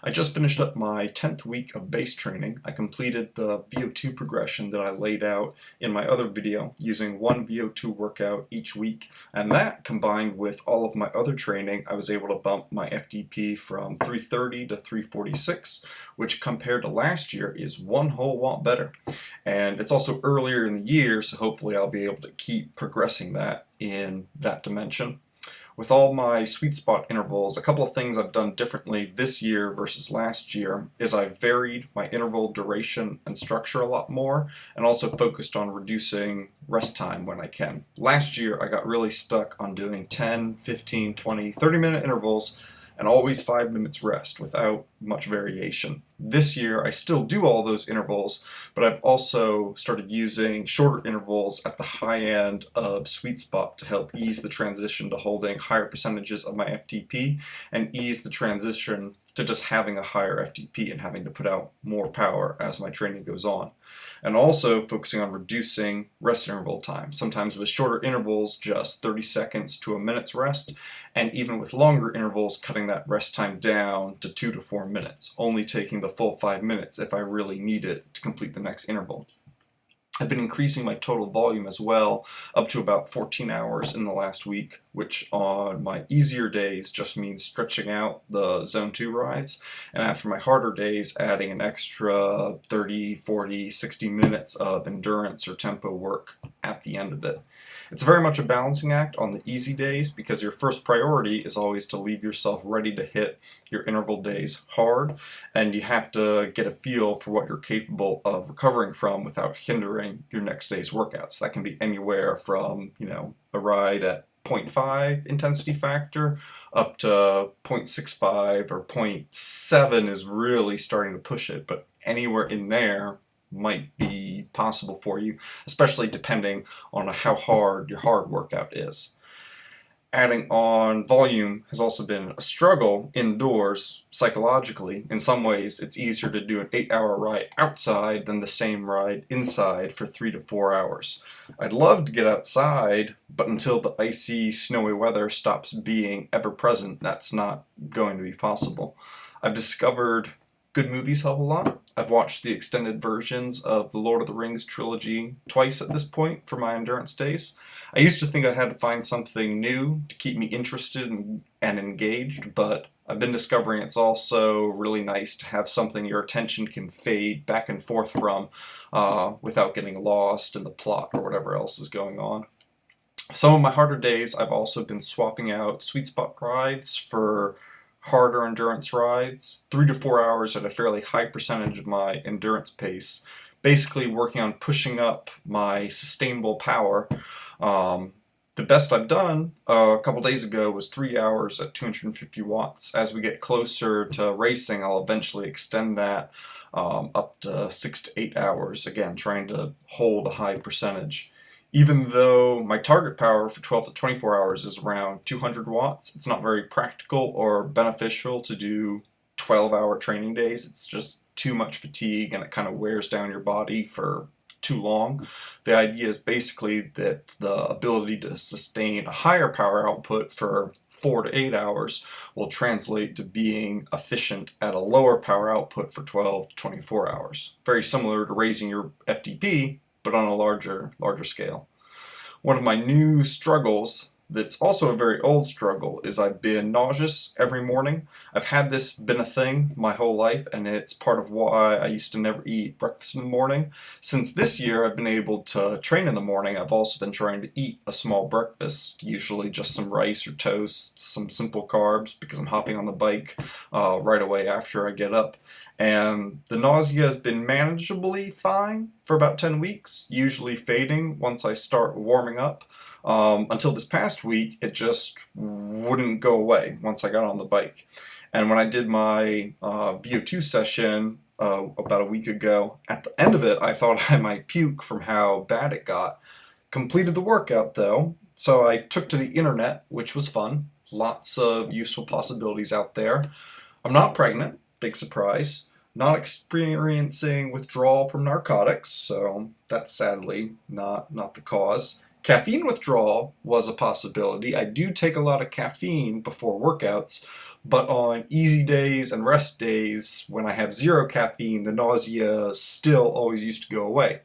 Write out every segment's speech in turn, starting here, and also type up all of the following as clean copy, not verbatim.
I just finished up my 10th week of base training. I completed the VO2 progression that I laid out in my other video using one VO2 workout each week, and that combined with all of my other training, I was able to bump my FTP from 330 to 346, which compared to last year is one whole lot better. And it's also earlier in the year, so hopefully I'll be able to keep progressing that in that dimension. With all my sweet spot intervals, a couple of things I've done differently this year versus last year is I've varied my interval duration and structure a lot more, and also focused on reducing rest time when I can. Last year I got really stuck on doing 10, 15, 20, 30-minute intervals and always 5 minutes rest without much variation. This year I still do all those intervals, but I've also started using shorter intervals at the high end of sweet spot to help ease the transition to holding higher percentages of my FTP and ease the transition to just having a higher FTP and having to put out more power as my training goes on. And also focusing on reducing rest interval time, sometimes with shorter intervals, just 30 seconds to a minute's rest, and even with longer intervals, cutting that rest time down to 2 to 4 minutes, only taking the full 5 minutes if I really need it to complete the next interval. I've been increasing my total volume as well, up to about 14 hours in the last week, which on my easier days just means stretching out the Zone 2 rides, and after my harder days, adding an extra 30, 40, 60 minutes of endurance or tempo work at the end of it. It's very much a balancing act on the easy days because your first priority is always to leave yourself ready to hit your interval days hard, and you have to get a feel for what you're capable of recovering from without hindering your next day's workouts. That can be anywhere from, a ride at 0.5 intensity factor up to 0.65 or 0.7 is really starting to push it, but anywhere in there might be possible for you, especially depending on how hard your hard workout is. Adding on volume has also been a struggle indoors psychologically. In some ways, it's easier to do an 8-hour ride outside than the same ride inside for 3 to 4 hours. I'd love to get outside, but until the icy, snowy weather stops being ever present, that's not going to be possible. I've discovered good movies help a lot. I've watched the extended versions of the Lord of the Rings trilogy twice at this point for my endurance days. I used to think I had to find something new to keep me interested and engaged, but I've been discovering it's also really nice to have something your attention can fade back and forth from without getting lost in the plot or whatever else is going on. Some of my harder days, I've also been swapping out sweet spot rides for harder endurance rides, 3 to 4 hours at a fairly high percentage of my endurance pace, basically working on pushing up my sustainable power. The best I've done a couple days ago was 3 hours at 250 watts. As we get closer to racing, I'll eventually extend that up to 6 to 8 hours, again trying to hold a high percentage. Even though my target power for 12 to 24 hours is around 200 watts, it's not very practical or beneficial to do 12-hour training days. It's just too much fatigue and it kind of wears down your body for too long. The idea is basically that the ability to sustain a higher power output for 4 to 8 hours will translate to being efficient at a lower power output for 12 to 24 hours. Very similar to raising your FTP, but on a larger scale. One of my new struggles that's also a very old struggle is I've been nauseous every morning. I've had this been a thing my whole life, and it's part of why I used to never eat breakfast in the morning. Since this year I've been able to train in the morning, I've also been trying to eat a small breakfast, usually just some rice or toast, some simple carbs, because I'm hopping on the bike right away after I get up. And the nausea has been manageably fine for about 10 weeks, usually fading once I start warming up. Until this past week, it just wouldn't go away once I got on the bike. And when I did my VO2 session about a week ago, at the end of it, I thought I might puke from how bad it got. Completed the workout though, so I took to the internet, which was fun. Lots of useful possibilities out there. I'm not pregnant, big surprise. Not experiencing withdrawal from narcotics, so that's sadly not the cause. Caffeine withdrawal was a possibility. I do take a lot of caffeine before workouts, but on easy days and rest days, when I have zero caffeine, the nausea still always used to go away.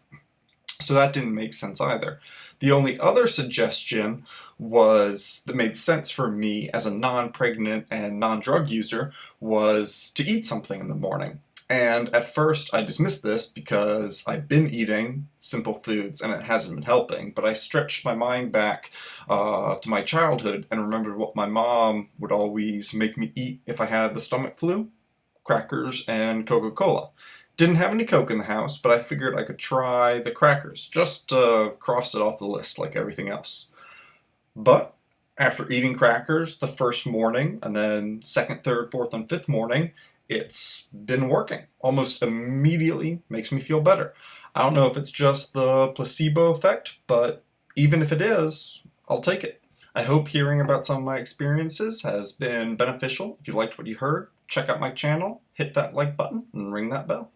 So that didn't make sense either. The only other suggestion that made sense for me as a non-pregnant and non-drug user was to eat something in the morning. And at first I dismissed this because I've been eating simple foods and it hasn't been helping, but I stretched my mind back to my childhood and remembered what my mom would always make me eat if I had the stomach flu: crackers and Coca-Cola. Didn't have any Coke in the house, but I figured I could try the crackers, just to cross it off the list like everything else. But after eating crackers the first morning, and then second, third, fourth, and fifth morning, it's been working. Almost immediately makes me feel better. I don't know if it's just the placebo effect, but even if it is, I'll take it. I hope hearing about some of my experiences has been beneficial. If you liked what you heard, check out my channel, hit that like button, and ring that bell.